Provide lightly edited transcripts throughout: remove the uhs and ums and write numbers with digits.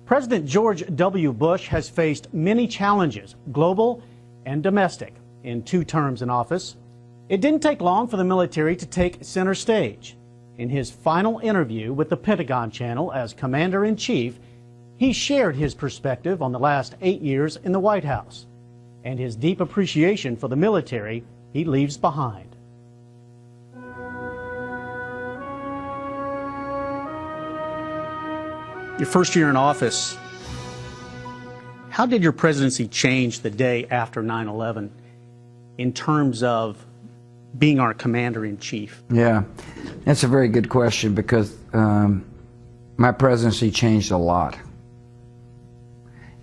President George W. Bush has faced many challenges, global and domestic, in 2 terms in office. It didn't take long for the military to take center stage. In his final interview with the Pentagon channel as Commander-in-Chief, he shared his perspective on the last 8 years in the White House and his deep appreciation for the military he leaves behind. Your first year in office, how did your presidency change the day after 9/11 in terms of being our commander-in-chief? Yeah, that's a very good question because my presidency changed a lot.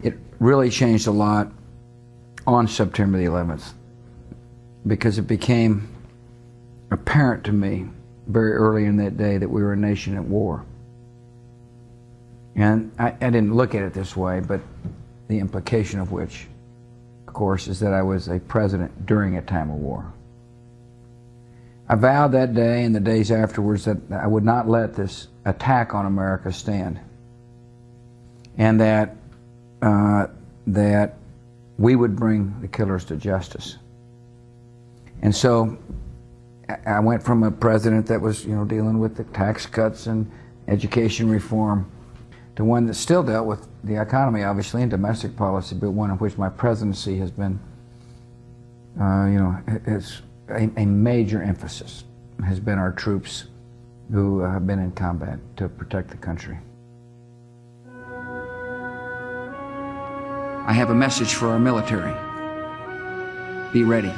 It really changed a lot on September the 11th because it became apparent to me very early in that day that we were a nation at war. And I didn't look at it this way, but the implication of which, of course, is that I was a president during a time of war. I vowed that day and the days afterwards that I would not let this attack on America stand, and that we would bring the killers to justice. And so I went from a president that was, dealing with the tax cuts and education reform to one that still dealt with the economy, obviously, and domestic policy, but one in which my presidency has been, it's a major emphasis has been our troops who have been in combat to protect the country. I have a message for our military. Be ready.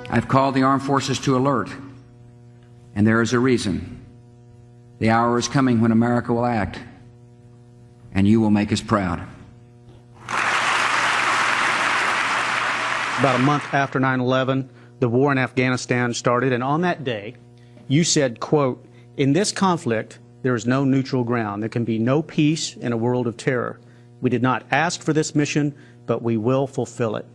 I've called the armed forces to alert, and there is a reason. The hour is coming when America will act, and you will make us proud. About a month after 9/11, the war in Afghanistan started, and on that day, you said, quote, "In this conflict, there is no neutral ground. There can be no peace in a world of terror. We did not ask for this mission, but we will fulfill it."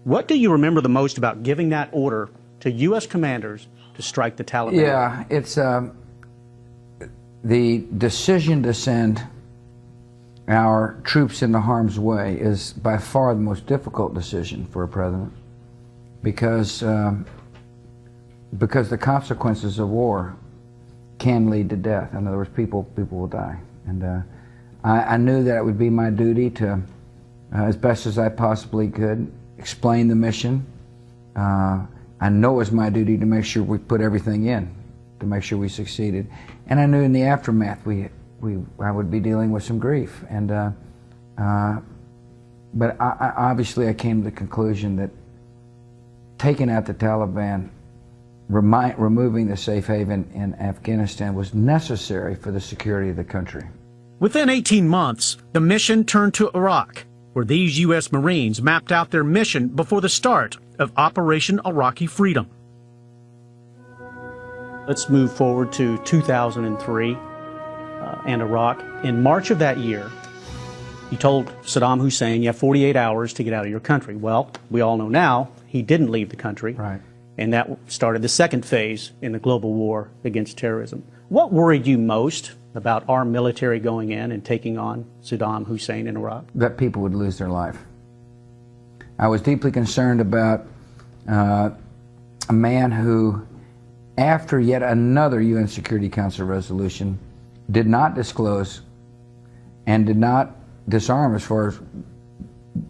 What do you remember the most about giving that order to U.S. commanders to strike the Taliban? Yeah, it's the decision to send our troops into harm's way is by far the most difficult decision for a president because the consequences of war can lead to death. In other words, people will die. And I knew that it would be my duty to, as best as I possibly could, explain the mission. I know it was my duty to make sure we put everything in to make sure we succeeded. And I knew in the aftermath I would be dealing with some grief. And but obviously I came to the conclusion that taking out the Taliban, removing the safe haven in Afghanistan was necessary for the security of the country. Within 18 months, the mission turned to Iraq, where these U.S. Marines mapped out their mission before the start of Operation Iraqi Freedom. Let's move forward to 2003 and Iraq. In March of that year, you told Saddam Hussein you have 48 hours to get out of your country. Well, we all know now he didn't leave the country. Right. And that started the second phase in the global war against terrorism. What worried you most about our military going in and taking on Saddam Hussein in Iraq? That people would lose their life. I was deeply concerned about a man who, after yet another UN Security Council resolution, did not disclose and did not disarm as far as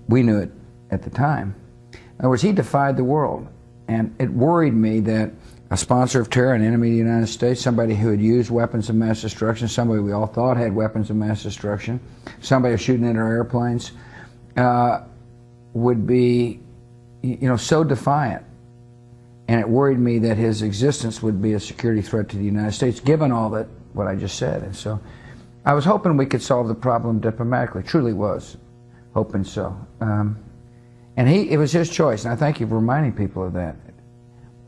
we knew it at the time. In other words, he defied the world. And it worried me that a sponsor of terror, an enemy of the United States, somebody who had used weapons of mass destruction, somebody we all thought had weapons of mass destruction, somebody shooting at our airplanes, would be, so defiant. And it worried me that his existence would be a security threat to the United States, given all that, what I just said. And so I was hoping we could solve the problem diplomatically, truly was hoping so. And it was his choice, and I thank you for reminding people of that.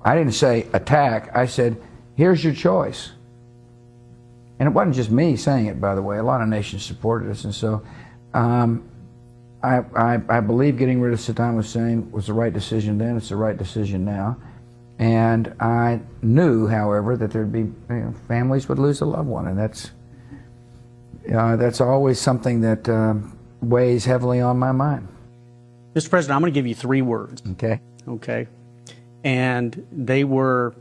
I didn't say attack, I said, here's your choice. And it wasn't just me saying it, by the way. A lot of nations supported us, and so I believe getting rid of Saddam Hussein was the right decision then, it's the right decision now. And I knew, however, that there'd be, families would lose a loved one, and that's always something that weighs heavily on my mind. Mr. President, I'm going to give you 3 words. Okay. Okay. And they were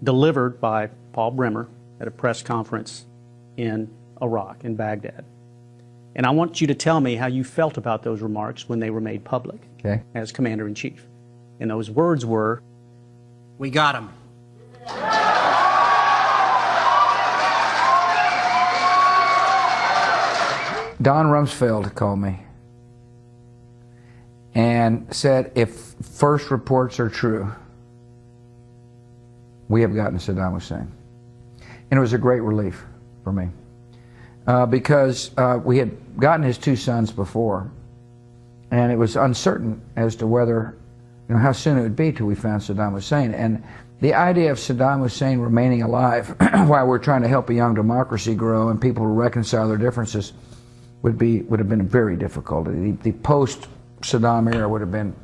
delivered by Paul Bremer at a press conference in Iraq, in Baghdad. And I want you to tell me how you felt about those remarks when they were made public as Commander-in-Chief. And those words were, "We got him." Don Rumsfeld called me and said, if first reports are true, we have gotten Saddam Hussein. And it was a great relief for me because we had gotten his 2 sons before, and it was uncertain as to whether, how soon it would be till we found Saddam Hussein. And the idea of Saddam Hussein remaining alive while we're trying to help a young democracy grow and people reconcile their differences would have been very difficult. The post-Saddam era would have been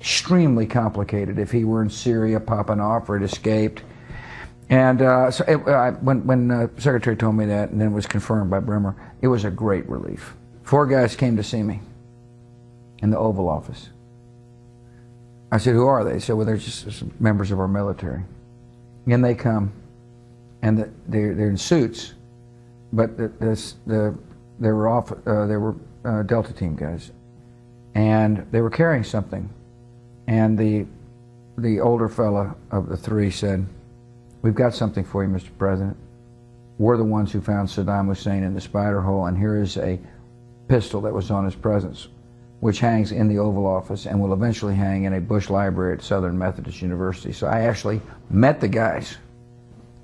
extremely complicated if he were in Syria popping off or had escaped. And when the Secretary told me that, and then it was confirmed by Bremer, it was a great relief. 4 guys came to see me in the Oval Office. I said, who are they? They said, well, they're just members of our military. And they come, and they're in suits, but they were Delta Team guys, and they were carrying something. And the older fella of the 3 said, we've got something for you, Mr. President. We're the ones who found Saddam Hussein in the spider hole, and here is a pistol that was on his presence, which hangs in the Oval Office and will eventually hang in a Bush library at Southern Methodist University. So I actually met the guys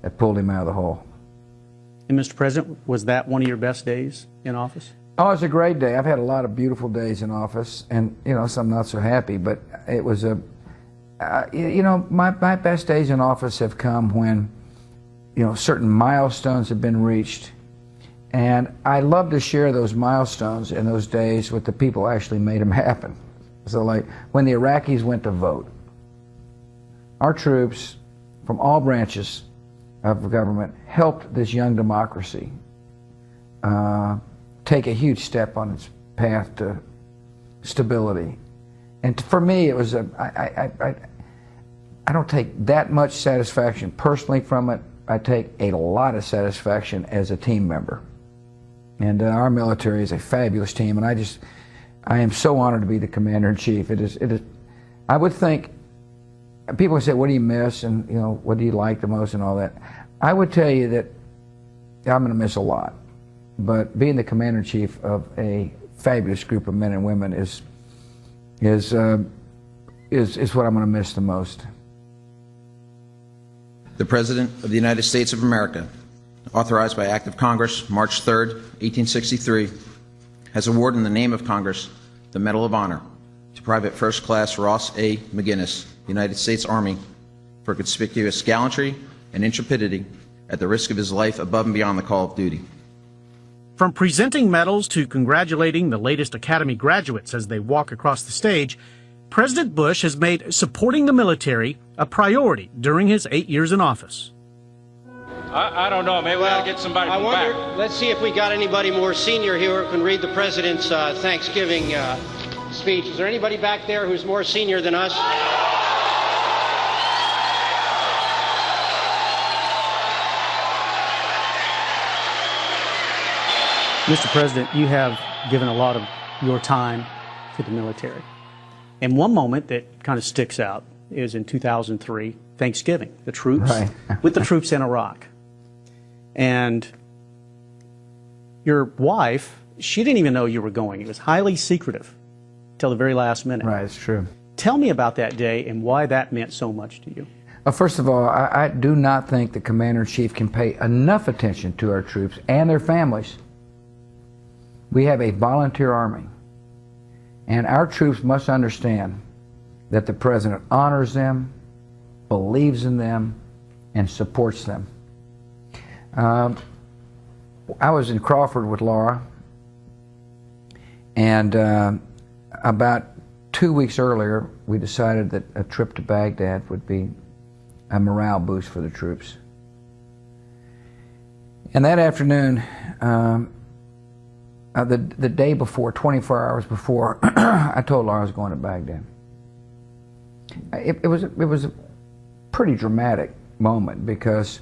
that pulled him out of the hole. and Mr. President, was that one of your best days in office? Oh, it was a great day. I've had a lot of beautiful days in office, and some not so happy. But it was my best days in office have come when certain milestones have been reached, and I love to share those milestones and those days with the people who actually made them happen. So, like when the Iraqis went to vote, our troops from all branches of government helped this young democracy take a huge step on its path to stability. And for me, it was I don't take that much satisfaction personally from it. I take a lot of satisfaction as a team member. And our military is a fabulous team, and I am so honored to be the Commander-in-Chief. It is. I would think, people would say, what do you miss, and what do you like the most and all that. I would tell you that I'm going to miss a lot. But being the Commander-in-Chief of a fabulous group of men and women is what I'm going to miss the most. The President of the United States of America, authorized by Act of Congress, March 3, 1863, has awarded in the name of Congress the Medal of Honor to Private First Class Ross A. McGinnis, United States Army, for conspicuous gallantry and intrepidity at the risk of his life above and beyond the call of duty. From presenting medals to congratulating the latest Academy graduates as they walk across the stage, President Bush has made supporting the military a priority during his 8 years in office. I don't know. Maybe we'll get somebody from back. Let's see if we got anybody more senior here who can read the President's Thanksgiving speech. Is there anybody back there who's more senior than us? Mr. President, you have given a lot of your time to the military. And one moment that kind of sticks out is in 2003, Thanksgiving, the troops, with the troops in Iraq. And your wife, she didn't even know you were going. It was highly secretive till the very last minute. Right, it's true. Tell me about that day and why that meant so much to you. First of all, I do not think the Commander-in-Chief can pay enough attention to our troops and their families. We have a volunteer army, and our troops must understand that the President honors them, believes in them, and supports them. I was in Crawford with Laura, and about 2 weeks earlier, we decided that a trip to Baghdad would be a morale boost for the troops. And that afternoon, the day before, 24 hours before, I told Laura I was going to Baghdad. It was a pretty dramatic moment because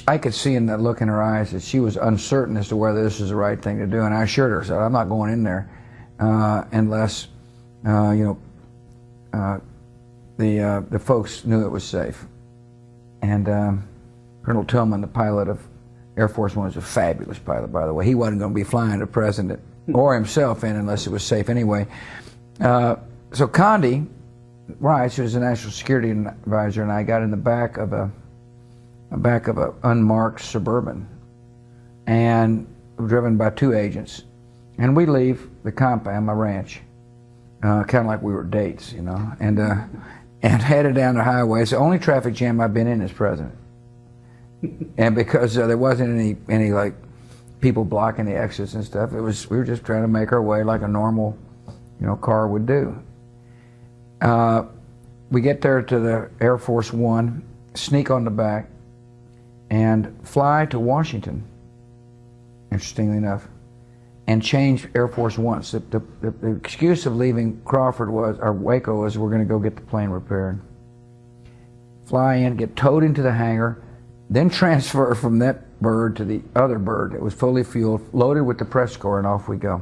I could see in the look in her eyes that she was uncertain as to whether this was the right thing to do, and I assured her, I'm not going in there unless the folks knew it was safe. And Colonel Tillman, the pilot of Air Force One, was a fabulous pilot, by the way. He wasn't going to be flying the president or himself in unless it was safe anyway. So Condi Rice, who was a national security advisor, and I got in the back of a unmarked Suburban, and driven by 2 agents, and we leave the compound, my ranch, kind of like we were dates, you know, and headed down the highway. It's the only traffic jam I've been in as president, and because there wasn't any like people blocking the exits and stuff, we were just trying to make our way like a normal, car would do. We get there to the Air Force One, sneak on the back, and fly to Washington, interestingly enough, and change Air Force Ones. The excuse of leaving Waco was we're going to go get the plane repaired. Fly in, get towed into the hangar, then transfer from that bird to the other bird. It was fully fueled, loaded with the press corps, and off we go.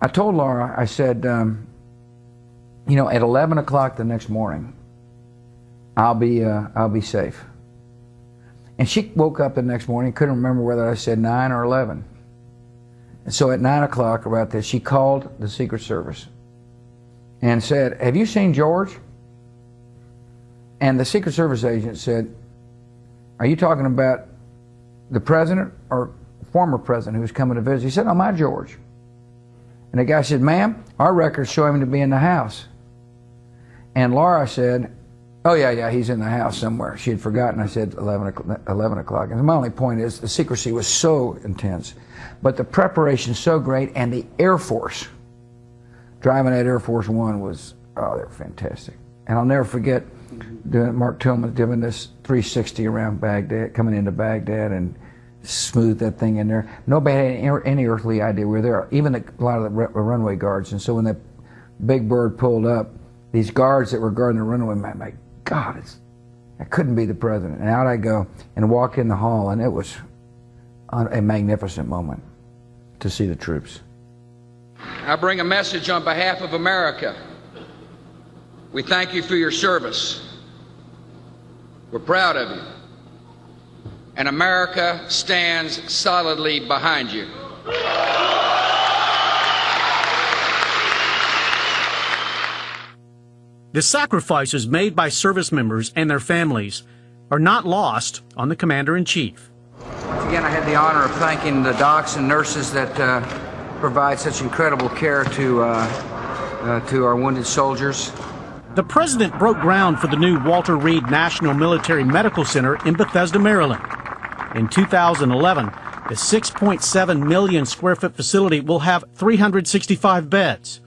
I told Laura, I said, at 11 o'clock the next morning, I'll be safe. And she woke up the next morning, couldn't remember whether I said 9 or 11. And so at 9 o'clock, about this, she called the Secret Service and said, "Have you seen George?" And the Secret Service agent said, "Are you talking about the president or former president who was coming to visit?" He said, "Oh, my George." And the guy said, "Ma'am, our records show him to be in the house." And Laura said, "Oh, yeah, he's in the house somewhere." She had forgotten I said 11 o'clock. And my only point is the secrecy was so intense, but the preparation so great, and the Air Force, driving that Air Force One was, they're fantastic. And I'll never forget Mark Tillman doing this 360 around Baghdad, coming into Baghdad, and smooth that thing in there. Nobody had any earthly idea we were there, even a lot of the runway guards. And so when that big bird pulled up, these guards that were guarding the runway, my God, that couldn't be the president. And out I go and walk in the hall, and it was a magnificent moment to see the troops. I bring a message on behalf of America. We thank you for your service. We're proud of you. And America stands solidly behind you. The sacrifices made by service members and their families are not lost on the Commander-in-Chief. Once again, I had the honor of thanking the docs and nurses that provide such incredible care to our wounded soldiers. The President broke ground for the new Walter Reed National Military Medical Center in Bethesda, Maryland. In 2011, the 6.7 million square foot facility will have 365 beds.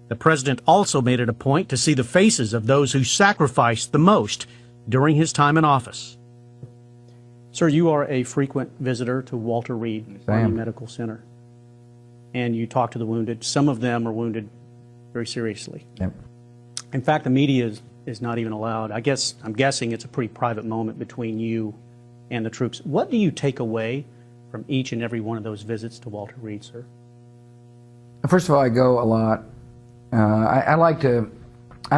The President also made it a point to see the faces of those who sacrificed the most during his time in office. Sir, you are a frequent visitor to Walter Reed Army Medical Center, and you talk to the wounded. Some of them are wounded very seriously. Yep. In fact, the media is not even allowed. I'm guessing it's a pretty private moment between you and the troops. What do you take away from each and every one of those visits to Walter Reed, sir? First of all, I go a lot. I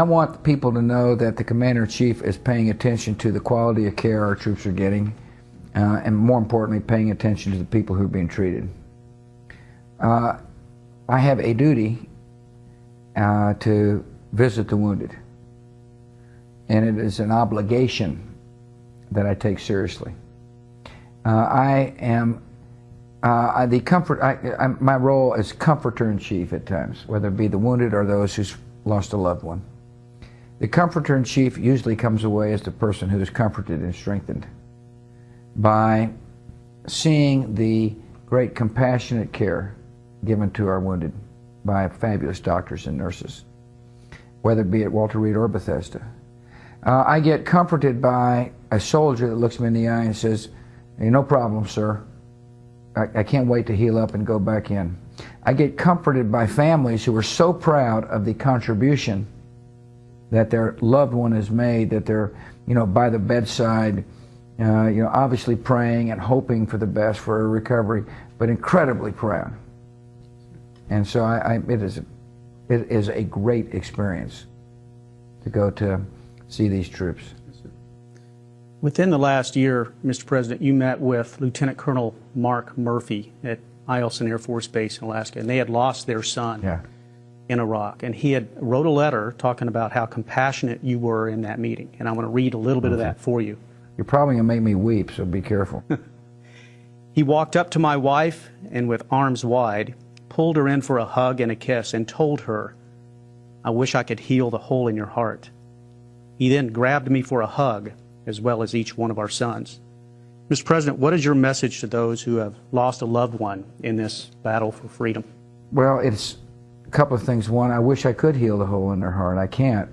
want people to know that the Commander-in-Chief is paying attention to the quality of care our troops are getting, and more importantly, paying attention to the people who are being treated. I have a duty to visit the wounded, and it is an obligation that I take seriously. My role is comforter-in-chief at times, whether it be the wounded or those who's lost a loved one. The comforter-in-chief usually comes away as the person who is comforted and strengthened by seeing the great compassionate care given to our wounded by fabulous doctors and nurses, whether it be at Walter Reed or Bethesda. I get comforted by a soldier that looks me in the eye and says, "Hey, no problem, sir. I can't wait to heal up and go back in. I get comforted by families who are so proud of the contribution that their loved one has made, that they're, by the bedside, obviously praying and hoping for the best for a recovery, but incredibly proud. And so it is a great experience to go to see these troops. Within the last year, Mr. President, you met with Lieutenant Colonel Mark Murphy at Eielson Air Force Base in Alaska, and they had lost their son in Iraq. And he had wrote a letter talking about how compassionate you were in that meeting. And I want to read a little bit of that for you. You're probably going to make me weep, so be careful. He walked up to my wife and with arms wide, pulled her in for a hug and a kiss and told her, "I wish I could heal the hole in your heart." He then grabbed me for a hug, as well as each one of our sons. Mr. President, what is your message to those who have lost a loved one in this battle for freedom? Well, it's a couple of things. One, I wish I could heal the hole in their heart. I can't.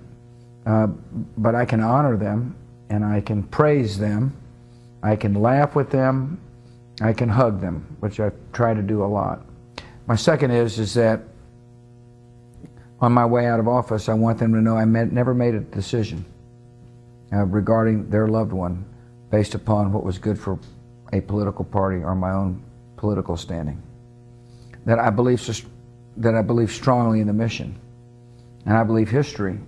But I can honor them, and I can praise them. I can laugh with them. I can hug them, which I try to do a lot. My second is that on my way out of office, I want them to know I never made a decision regarding their loved one based upon what was good for a political party or my own political standing. That I believe strongly in the mission, and I believe history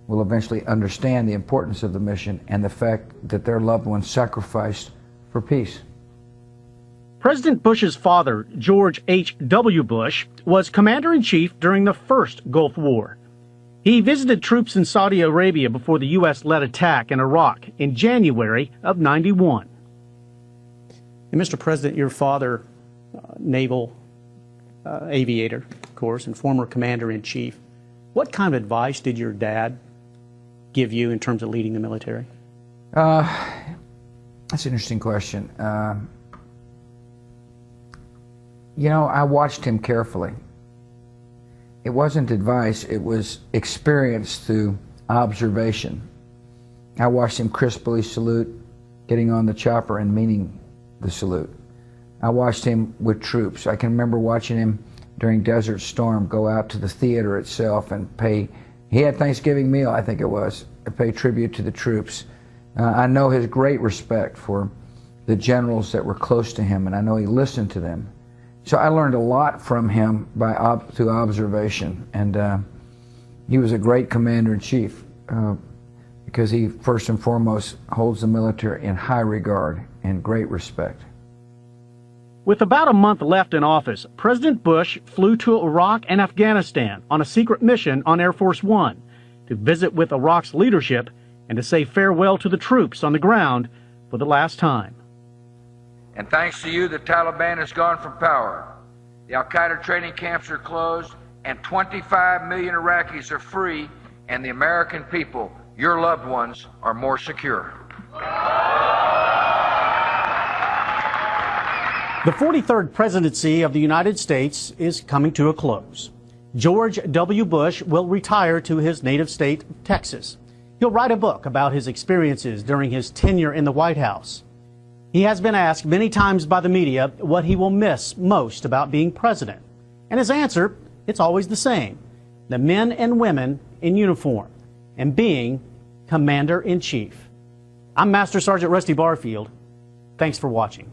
will eventually understand the importance of the mission and the fact that their loved ones sacrificed for peace. President Bush's father, George H.W. Bush, was commander-in-chief during the first Gulf War. He visited troops in Saudi Arabia before the U.S. led attack in Iraq in January of '91. And Mr. President, your father, naval aviator, of course, and former commander-in-chief, what kind of advice did your dad give you in terms of leading the military? That's an interesting question. I watched him carefully. It wasn't advice, it was experience through observation. I watched him crisply salute, getting on the chopper and meaning the salute. I watched him with troops. I can remember watching him during Desert Storm go out to the theater itself and he had Thanksgiving meal, I think it was, to pay tribute to the troops. I know his great respect for the generals that were close to him, and I know he listened to them. So I learned a lot from him through observation, and he was a great commander-in-chief because he first and foremost holds the military in high regard and great respect. With about a month left in office, President Bush flew to Iraq and Afghanistan on a secret mission on Air Force One to visit with Iraq's leadership and to say farewell to the troops on the ground for the last time. And thanks to you, the Taliban has gone from power. The Al-Qaeda training camps are closed, and 25 million Iraqis are free, and the American people, your loved ones, are more secure. The 43rd presidency of the United States is coming to a close. George W. Bush will retire to his native state of Texas. He'll write a book about his experiences during his tenure in the White House. He has been asked many times by the media what he will miss most about being president. And his answer, it's always the same: the men and women in uniform and being Commander-in-Chief. I'm Master Sergeant Rusty Barfield. Thanks for watching.